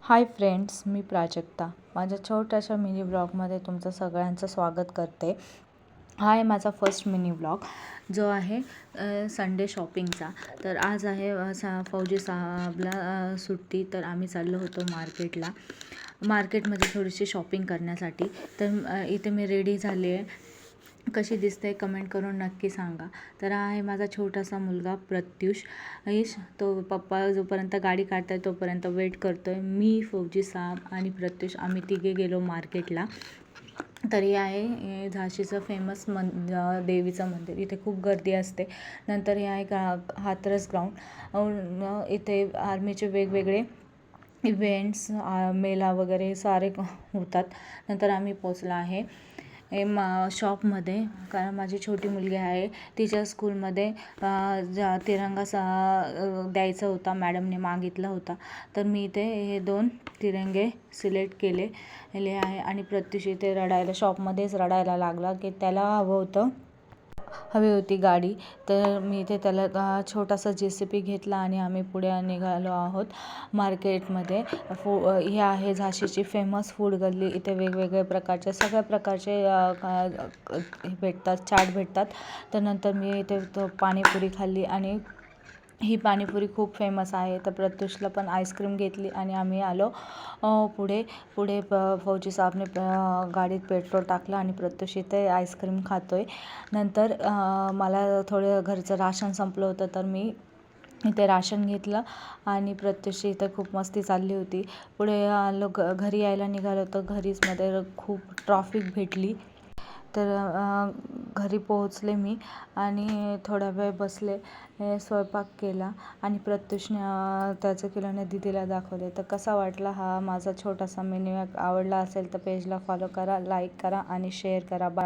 Hi friends, मी प्राजक्ता. माझ्या छोट्याशा mini ब्लॉगमध्ये तुमचं सगळ्यांचं स्वागत करते. हा आहे माझा फर्स्ट मिनी ब्लॉग जो आहे संडे शॉपिंगचा. तर आज आहे फौजी साहेबला सुट्टी, तर आम्ही चाललो होतो मार्केटला. मार्केटमध्ये थोडीशी शॉपिंग करण्यासाठी. तर इथे मी रेडी झाली आहे. कशी दिसते कमेंट करून नक्की सांगा. तर हा आहे माझा छोटासा मुलगा प्रत्युष. तो पप्पा जोपर्यंत गाडी काढताय तोपर्यंत वेट करतोय. मी, फौजी साहेब आणि प्रत्युष आम्ही तिघे गेलो मार्केटला. तर हे आहे झाशीचं फेमस देवीचं मंदिर. इथे खूप गर्दी असते. नंतर हे आहे हाथरस ग्राउंड. इथे आर्मीचे वेगवेगळे इव्हेंट्स, मेला वगैरे सारे होतात. नंतर आम्ही पोचलो आहे शॉपमध्ये, कारण माझी छोटी मुलगी आहे, तिच्या स्कूलमध्ये तिरंगा द्यायचा होता, मॅडमने मागितला होता. तर मी इथे हे 2 तिरंगे सिलेक्ट केलेले आहे. आणि प्रत्युष इथे शॉपमध्येच रडायला लागला की त्याला हवी होती गाडी. तर मी इथे त्याला छोटासा JCB घेतला आणि आम्ही पुढे निघालो आहोत मार्केटमध्ये. ही आहे झाशीची फेमस फूड गल्ली. इथे वेगवेगळे प्रकारचे सगळ्या प्रकारचे भेटतात, चाट भेटतात. तर नंतर मी इथे पाणीपुरी खाल्ली आणि ही पाणीपुरी खूप फेमस आहे. तर प्रत्युषला पण आईस्क्रीम घेतली आणि आम्ही आलो पुढे. फौजी साहेबने गाडीत पेट्रोल टाकलं आणि प्रत्युष इथे आईस्क्रीम खातोय. नंतर मला थोडं घरचं राशन संपलं होतं, तर मी इथे राशन घेतलं आणि प्रत्युषची इथे खूप मस्ती चालली होती. पुढे आलो, घरी यायला निघालो. तर मध्ये खूप ट्रॉफिक भेटली. तर घरी पोहोचले मी आणि थोडा वेळ बसले, स्वयंपाक केला आणि प्रत्युषने त्याचं केल्याने दीदीला दाखवले. तर कसा वाटला हा माझा छोटासा मिनी आवडला असेल तर पेजला फॉलो करा, लाईक करा आणि शेअर करा. बाय.